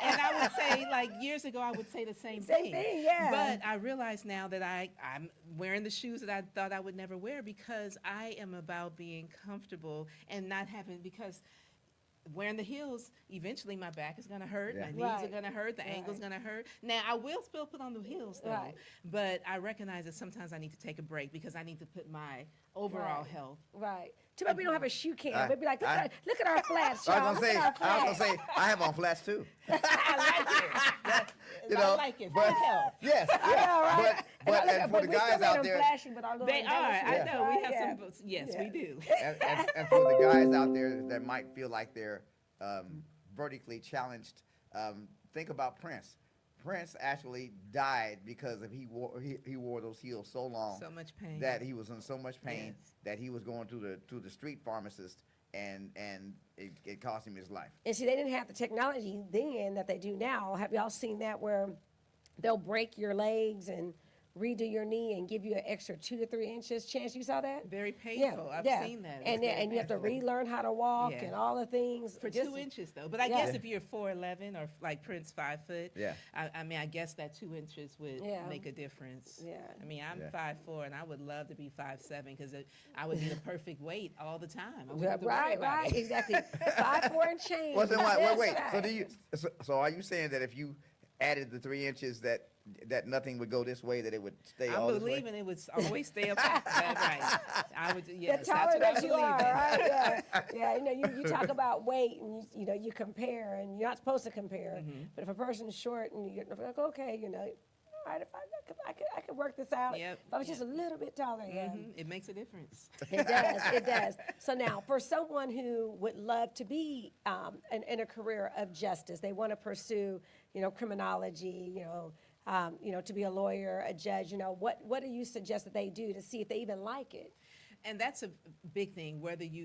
And I would say, like, years ago, I would say the same thing. yeah. But I realize now that I'm wearing the shoes that I thought I would never wear because I am about being comfortable and not having, because wearing the heels, eventually my back is going to hurt, Yeah. my knees Right. are going to hurt, the ankle's going to hurt. Now, I will still put on the heels, though, Right. but I recognize that sometimes I need to take a break because I need to put my overall Right. health. Right. Too bad we don't have a shoe cam. I- We'd be like, I- look at our flats, I y'all. was Look gonna say, at our I was flats. gonna say, I have on flats too. I like it. You I know, like it. but- Good health. Yes, I know, yeah. right? And for the we still guys made out them there, flashy with our little They are. I embellishments, know. We right? have Yeah. some. Yes, Yeah. we do. and for the guys out there that might feel like they're vertically challenged, think about Prince. Prince actually died because he wore those heels so long So much pain. that he was in so much pain Yes. that he was going to the street pharmacist, and it cost him his life. And see, they didn't have the technology then that they do now. Have y'all seen that where they'll break your legs and redo your knee and give you an extra 2 to 3 inches chance? You saw that? Very painful. I've seen that. It's And very you have to painful. relearn how to walk Yeah. and all the things. For Just- 2 inches, though. But I Yeah. guess if you're 4'11" or like Prince 5 foot, Yeah. I mean, I guess that 2 inches would Yeah. make a difference. Yeah. I mean, I'm Yeah. 5'4", and I would love to be 5'7" because I would be the perfect weight all the time. I wouldn't have to worry Right, about right, it. exactly. 5'4" and change. Well, then wait. That's So right. so are you saying that if you added the 3 inches that nothing would go this way, that it would stay I'm all this way? believing it would always stay up. That's right. I would. The Yes, taller that's that what you I'm are, believing. right? Yeah, you talk about weight and you compare, and you're not supposed to compare. Mm-hmm. But if a person's short and you're like, okay, all right, if I could work this out. Yep, If I was just a little bit taller, yeah. Mhm. It makes a difference. It does, it does. So now, for someone who would love to be in a career of justice, they want to pursue, criminology, to be a lawyer, a judge, what do you suggest that they do to see if they even like it? And that's a big thing,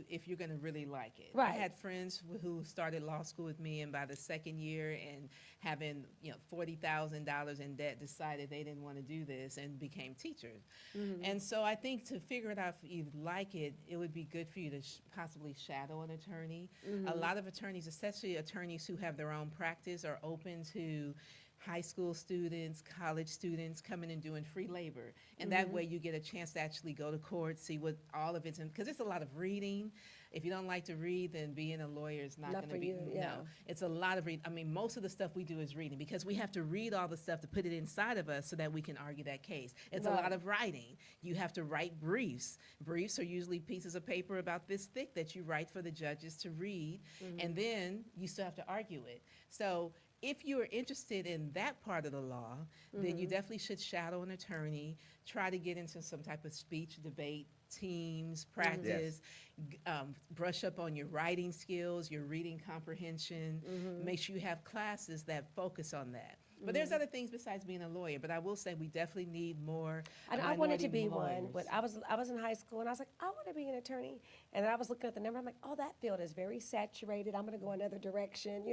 if you're going to really like it. Right. I had friends who started law school with me, and by the second year and having, $40,000 in debt, decided they didn't want to do this and became teachers. Mm-hmm. And so I think to figure it out if you like it, it would be good for you to possibly shadow an attorney. Mm-hmm. A lot of attorneys, especially attorneys who have their own practice, are open to high school students, college students coming and doing free labor. And that way you get a chance to actually go to court, see what all of it's in, because it's a lot of reading. If you don't like to read, then being a lawyer is not Not going for to be, you, yeah. no. It's a lot of reading. I mean, most of the stuff we do is reading because we have to read all the stuff to put it inside of us so that we can argue that case. It's a Right. lot of writing. You have to write briefs. Briefs are usually pieces of paper about this thick that you write for the judges to read, and then you still have to argue it. So if you are interested in that part of the law, then you definitely should shadow an attorney, try to get into some type of speech, debate, teams, practice, brush up on your writing skills, your reading comprehension. Make sure you have classes that focus on that. But there's other things besides being a lawyer. But I will say we definitely need more. I wanted to be minority one, but lawyers. I was in high school and I was like, I want to be an attorney. And then I was looking at the number. I'm like, oh, that field is very saturated. I'm going to go another direction.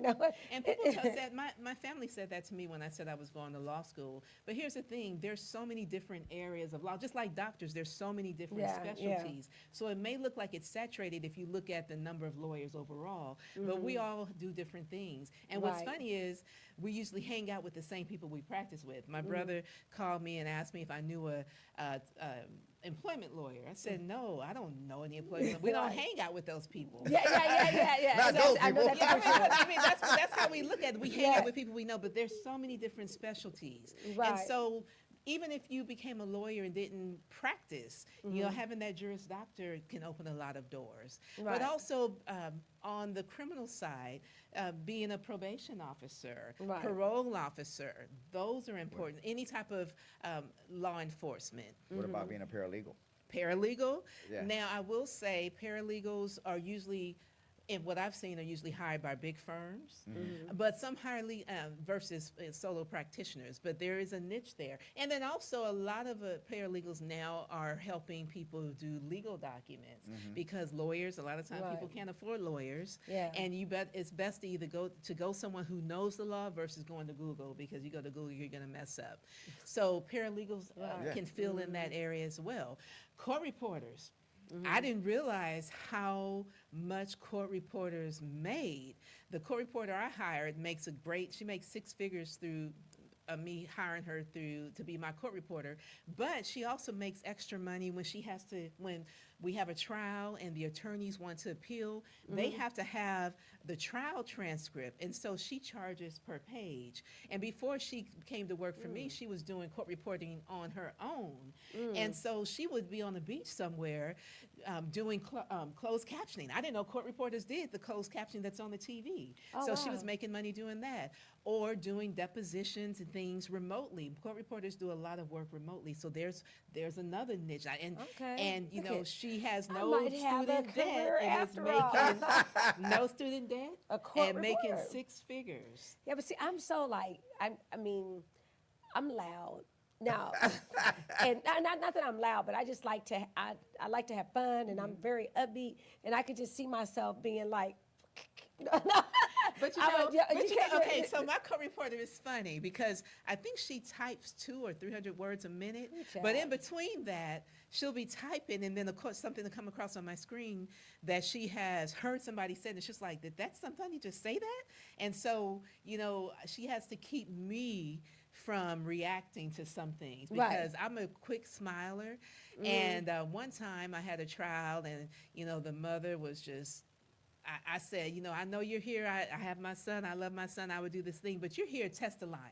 And people said, my family said that to me when I said I was going to law school. But here's the thing, there's so many different areas of law. Just like doctors, there's so many different Yeah, yeah. specialties. So it may look like it's saturated if you look at the number of lawyers overall, but we all do different things. And what's Right. funny is we usually hang out with the same people we practice with. My brother called me and asked me if I knew a employment lawyer. I said, no, I don't know any employment. We don't Right. hang out with those people. yeah. Not So those I know people. that's Yeah, I mean, that's how we look at it. We hang Yeah. out with people we know, but there's so many different specialties. Right. And so even if you became a lawyer and didn't practice, having that Juris Doctor can open a lot of doors. Right. But also on the criminal side, being a probation officer, Right. parole officer, those are important. Any type of law enforcement. What about being a paralegal? Paralegal. Yeah. Now, I will say paralegals are usually, and what I've seen, are usually hired by big firms, but some highly versus solo practitioners. But there is a niche there, and then also a lot of paralegals now are helping people do legal documents because lawyers, a lot of times people Right. can't afford lawyers, Yeah. and it's best to either go someone who knows the law versus going to Google, because you go to Google, you're going to mess up. So paralegals Right. can fill in that area as well. Court reporters. I didn't realize how much court reporters made. The court reporter I hired she makes 6 figures through me hiring her to be my court reporter, but she also makes extra money when we have a trial and the attorneys want to appeal, they have to have the trial transcript, and so she charges per page. And before she came to work for me, she was doing court reporting on her own, and so she would be on the beach somewhere doing closed captioning. I didn't know court reporters did the closed captioning that's on the TV. Oh, So she was wow. making money doing that, or doing depositions and things remotely. Court reporters do a lot of work remotely, so there's another niche. Okay. And Look at- she has I no might have a student debt career and is after all. making no student debt A court and making reporter. 6 figures. Yeah, but see, I'm so like, I mean, I'm loud. No, and not that I'm loud, but I just like to, I like to have fun, and I'm very upbeat, and I could just see myself being like, But you I'm know, like, yeah, but you you know, can't do okay, it. so my co-reporter is funny because I think she types 200 or 300 words a minute, Good but job. in between that, she'll be typing, and then of course something will come across on my screen that she has heard somebody say, and it's just like, did that somebody just say that? And so, she has to keep me from reacting to some things Right. because I'm a quick smiler. And one time I had a trial, and the mother was just, I said, I know you're here. I have my son. I love my son. I would do this thing, but you're here to test a lion.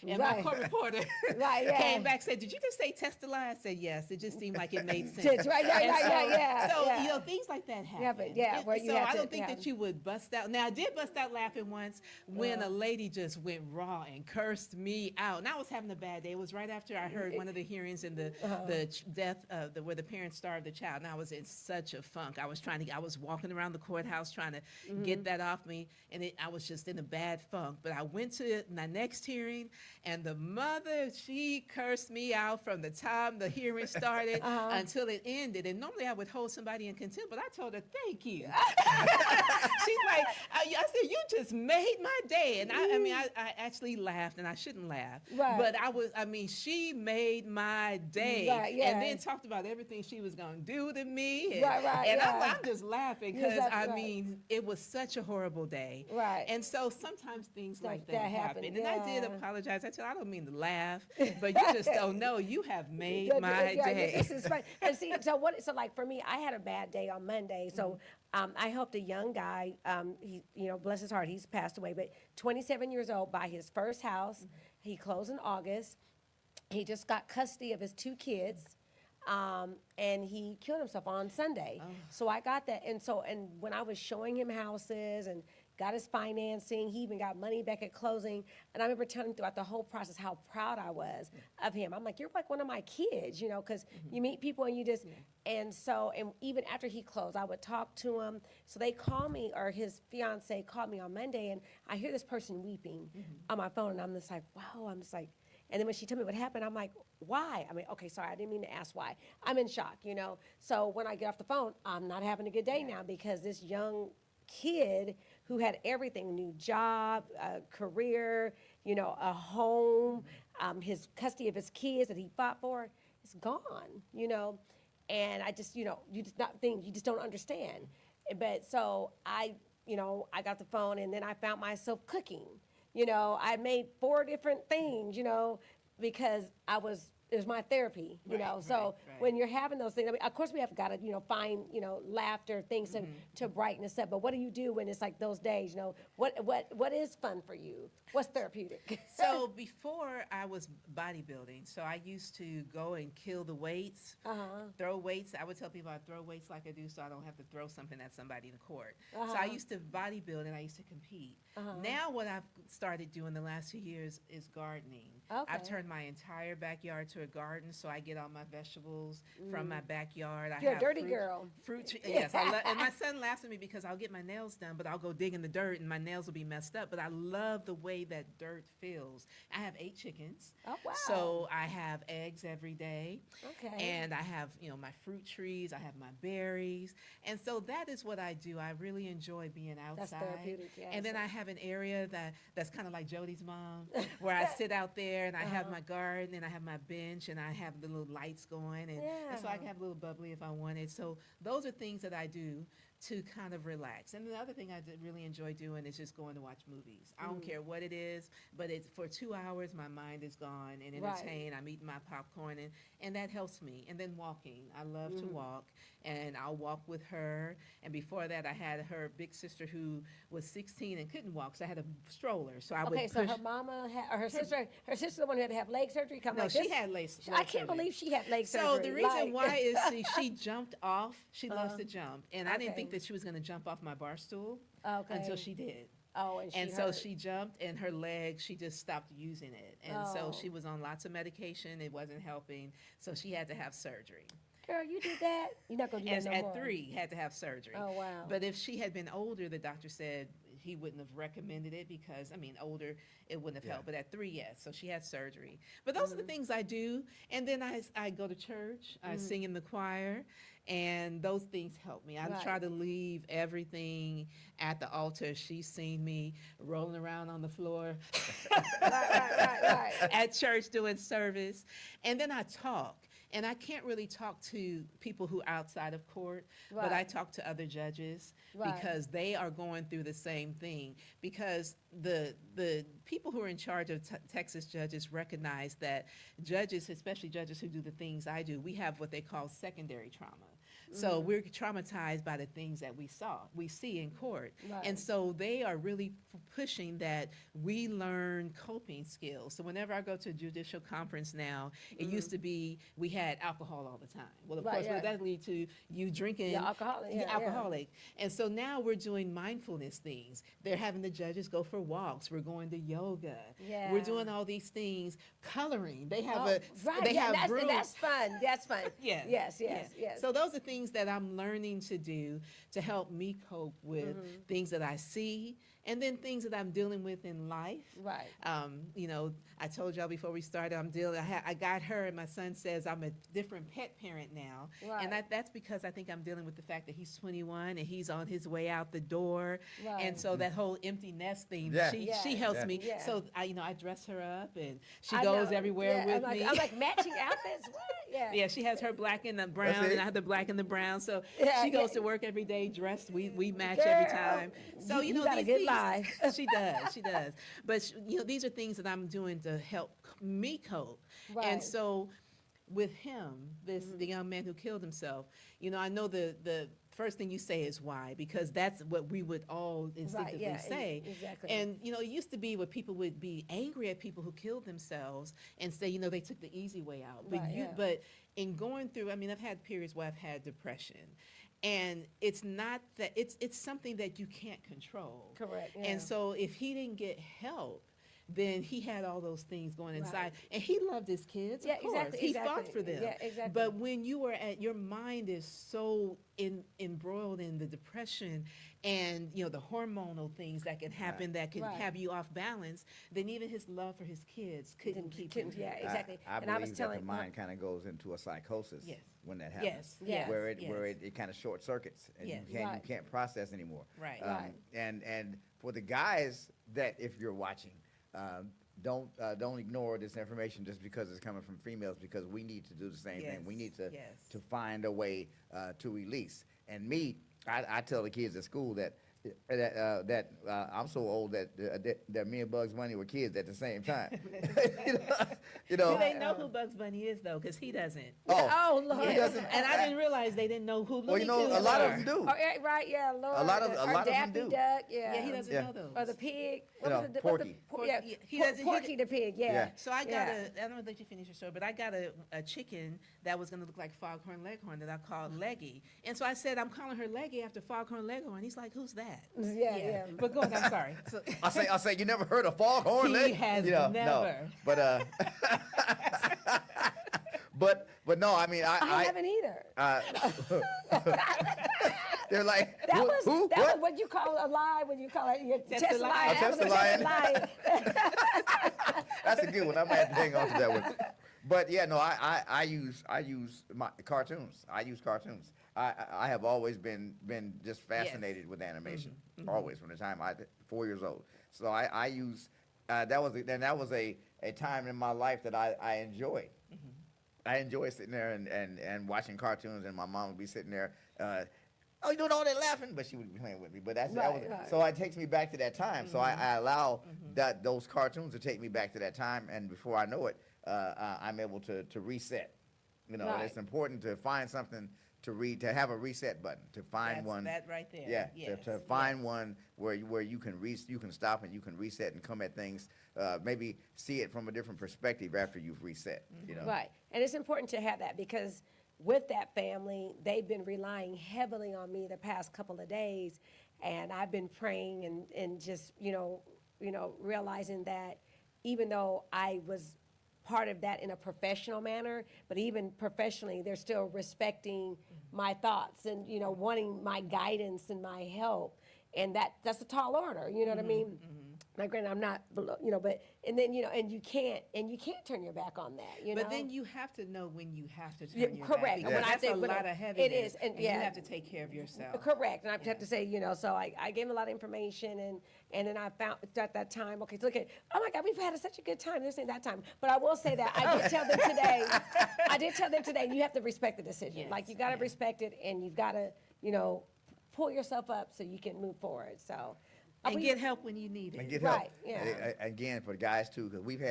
And my Right. court reporter Right, yeah. came back and said, did you just say test a lion? I said, yes. It just seemed like it made sense. Just right, yeah, And right, so, yeah, So, yeah. things like that happen. Happen, yeah, where you so have I to- don't think yeah. that you would bust out. Now, I did bust out laughing once when a lady just went raw and cursed me out. And I was having a bad day. It was right after I heard one of the hearings in the death where the parents starved the child. And I was in such a funk. I was walking around the courthouse trying to get that off me. And I was just in a bad funk. But I went to my next hearing, and the mother, she cursed me out from the time the hearing started until it ended. And normally I would hold somebody in contempt, but I told her, thank you. She's like, I said, you just made my day. And I actually laughed, and I shouldn't laugh. Right. But she made my day. Right, yeah. And then talked about everything she was going to do to me. And, Right, and yeah. I'm just laughing You're because, laughing, right. it was such a horrible day. Right. And so sometimes things like That that happen, happen. And I did yeah. apologize. I said, I don't mean to laugh, but you just don't know. You have made my Yeah, day. This is fun. And see, so like for me, I had a bad day on Monday. So I helped a young guy. He, bless his heart, he's passed away, but 27 years old, buy his first house. He closed in August. He just got custody of his 2 kids. And he killed himself on Sunday. So I got that. And when I was showing him houses and got his financing, he even got money back at closing. And I remember telling him throughout the whole process how proud I was of him. I'm like, you're like one of my kids, because you meet people and you just, and even after he closed, I would talk to him. So they call me, or his fiance called me on Monday, and I hear this person weeping on my phone, and I'm just like, wow, I'm just like, and then when she told me what happened, I'm like, why? I mean, okay, sorry, I didn't mean to ask why. I'm in shock, So when I get off the phone, I'm not having a good day now because this young kid who had everything, new job, career, a home, his custody of his kids that he fought for, is gone, And I just, you just don't understand. But so I got the phone, and then I found myself cooking. I made 4 different things, because I was is my therapy, you know. So right. when you're having those things, I mean, of course we have got to, you know, find, you know, laughter, things to brighten us up. But what do you do when it's like those days? You know, what is fun for you? What's therapeutic? So before I was bodybuilding, so I used to go and kill the weights, throw weights. I would tell people I throw weights like I do so I don't have to throw something at somebody in court. So I used to bodybuild and I used to compete. Now what I've started doing the last few years is gardening. I've Okay. turned my entire backyard to a garden, so I get all my vegetables from my backyard. You're a have dirty fruit, girl. Yes, and my son laughs at me because I'll get my nails done, but I'll go dig in the dirt and my nails will be messed up. But I love the way that dirt feels. I have 8 chickens. Oh, wow. So I have eggs every day. Okay. And I have, you know, my fruit trees, I have my berries. And so that is what I do. I really enjoy being outside. That's therapeutic, yes. And then I have an area that's kind of like Jody's mom, where I sit out there and I have my garden and I have my bench and I have the little lights going and so I can have a little bubbly if I wanted. So those are things that I do to kind of relax. And the other thing I really enjoy doing is just going to watch movies. I don't care what it is, but it's for 2 hours, my mind is gone and entertained. I'm eating my popcorn and that helps me. And then walking. I love to walk and I'll walk with her. And before that, I had her big sister who was 16 and couldn't walk, so I had a stroller. So I would Okay, push. so her mama or her sister the one who had to have leg surgery. Come No, like she this? had leg I can't surgery. believe she had leg surgery. So the reason like, why is she jumped off. She loves to jump, and I didn't Okay. think that she was going to jump off my bar stool Okay. until she did. Oh, and And she so hurt. she jumped, and her leg, she just stopped using it, and so she was on lots of medication. It wasn't helping, so she had to have surgery. Girl, you did that? You're not gonna do And that no at more. 3, had to have surgery. Oh, wow. But if she had been older, the doctor said he wouldn't have recommended it because, I mean, older, it wouldn't have helped. But at 3, yes. So she had surgery. But those are the things I do. And then I go to church. I sing in the choir. And those things help me. I Right. try to leave everything at the altar. She's seen me rolling around on the floor Right. at church doing service. And then I talk. And I can't really talk to people who are outside of court, but I Right. talk to other judges Right. because they are going through the same thing. Because the people who are in charge of Texas judges recognize that judges, especially judges who do the things I do, we have what they call secondary trauma. So we're traumatized by the things that we see in court. Right. And so they are really pushing that we learn coping skills. So whenever I go to a judicial conference now, it used to be we had alcohol all the time. Well, of Right, course, yeah. what that lead to you drinking. You're alcoholic, You're yeah. alcoholic. And so now we're doing mindfulness things. They're having the judges go for walks. We're going to yoga. Yeah. We're doing all these things. Coloring. They have right. they Yeah, have groups. that's fun. That's fun. Yes. Yes. So those are things that I'm learning to do to help me cope with things that I see and then things that I'm dealing with in life. Right. You know, I told y'all before we started, I got her, and my son says I'm a different pet parent now. Right. And that's because I think I'm dealing with the fact that he's 21 and he's on his way out the door. Right. And so that whole empty nest thing, Yeah. she helps Yeah. me. Yeah. So I dress her up and she I goes know. everywhere Yeah, with I'm me. I'm like matching outfits. What? Yeah. Yeah, she has her black and the brown, it. and I have the black and the brown. So Yeah, she goes yeah. to work every day dressed. We match every Girl, time. So you you know got a these good things. life. She does. But you know these are things that I'm doing to help me cope. Right. And so with him, the young man who killed himself, you know, I know the first thing you say is why, because that's what we would all instinctively yeah, say. exactly. And you know, it used to be where people would be angry at people who killed themselves and say, you know, they took the easy way out. But Right, yeah. but in going through, I mean, I've had periods where I've had depression. And it's not that it's something that you can't control. Correct, yeah. And so if he didn't get help, then he had all those things going inside. Right. And he loved his kids, Yeah, of course. exactly, He exactly. fought for them. Yeah, exactly. But when you are your mind is so embroiled in the depression and, you know, the hormonal things that can happen that can Right. have you off balance, then even his love for his kids couldn't keep him. Yeah, exactly. I And I was believe that telling the mind kind of goes into a psychosis Yes. when that happens. Yes, yes, where yes. it kind of short circuits and Yes. you Right. can't process anymore. Right. Right. And for the guys that if you're watching, don't ignore this information just because it's coming from females, because we need to do the same thing. We need to Yes. to find a way to release. And me, I tell the kids at school that I'm so old that me and Bugs Bunny were kids at the same time. you know, you Do know. they know who Bugs Bunny is though? Because he doesn't. Oh, Lord. He doesn't. And I didn't realize they didn't know who Looney Well, you know, Tunes a lot were. of them do. Oh, yeah, right, yeah, Lord. A lot of or them Daffy do. Duck, yeah. Yeah, he doesn't Yeah. know those. Or the pig. You know, Porky. Yeah, He doesn't- he Porky the pig, yeah. Yeah. So I got Yeah. I don't know if you finish your story, but I got a chicken that was going to look like Foghorn Leghorn that I called Leggy. And so I said, I'm calling her Leggy after Foghorn Leghorn. He's like, who's that? Yeah. But go ahead, I'm sorry. So, I say, you never heard of Foghorn He Leghorn? has You know, never. No. But but no, I mean, I haven't either. they're like, That who? was Who? that What? was what you call a lie when you call it your Test test the lie. lie. That was Test the a lie. test lie. That's a good one. I might have to hang on to that one. But yeah, no, I use my cartoons. I use cartoons. I have always been just fascinated with animation. Always from the time 4 years old. So I use that was a time in my life that I enjoyed. I enjoy sitting there and watching cartoons, and my mom would be sitting there. Oh, you doing all that laughing? But she would be playing with me. But that was Right. so it takes me back to that time. So I allow those cartoons to take me back to that time, and before I know it, I'm able to reset. You know, Right. it's important to find something to read, to have a reset button, to find that's one. that right there. Yeah, Yes. to find one where you can you can stop and you can reset and come at things, maybe see it from a different perspective after you've reset. You know, Right. And it's important to have that because with that family, they've been relying heavily on me the past couple of days. And I've been praying and just, realizing that even though I was part of that in a professional manner, but even professionally, they're still respecting my thoughts and, wanting my guidance and my help. And that's a tall order, you know what I mean? Now, granted, I'm not, but, and then, and you can't turn your back on that, But then you have to know when you have to turn Yeah, your correct. back. Because When I that's say a when lot I- of heaviness. it is, and you yeah. have to take care of yourself. Correct, and I have to say, so I gave him a lot of information, and then I found at that time, okay, so look at, oh my God, we've had such a good time, this ain't that time. But I will say that, I did tell them today, you have to respect the decision. Yes, Like, you gotta yeah. respect it, and you've gotta, pull yourself up so you can move forward, so. And get help when you need and it. get help. Right, yeah. Again, for the guys too, because we've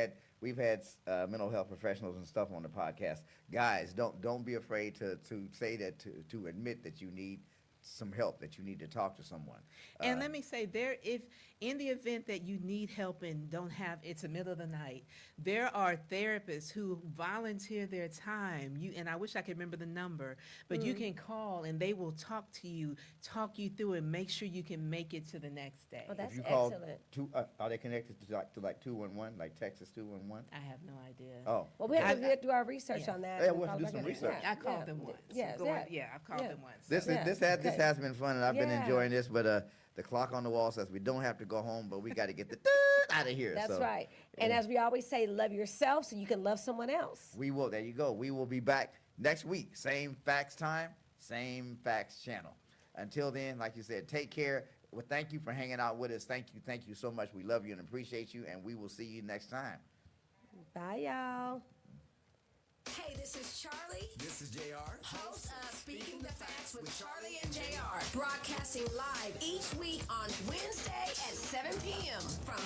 had mental health professionals and stuff on the podcast. Guys, don't be afraid to say that, to admit that you need some help, that you need to talk to someone. And let me say, if in the event that you need help and don't have, it's the middle of the night, there are therapists who volunteer their time. And I wish I could remember the number, but you can call and they will talk to you, talk you through, and make sure you can make it to the next day. Oh, that's If you call excellent. are they connected to like 211, like Texas 211? I have no idea. Oh, Well, we have to do our research yeah. on that. Yeah, and we'll have to call do some back in. research. I called them once. Yes, I've called Yeah. them once. this okay. has been fun, and I've been Yeah. enjoying this. But the clock on the wall says we don't have to go home, but we got to get the out of here. That's So, right. And as we always say, love yourself so you can love someone else. We will. There you go. We will be back next week. Same facts time, same facts channel. Until then, like you said, take care. Well, thank you for hanging out with us. Thank you so much. We love you and appreciate you, and we will see you next time. Bye, y'all. Hey, this is Charlie, This is JR. host of Speaking the Facts with Charlie and JR, broadcasting live each week on Wednesday at 7 p.m. from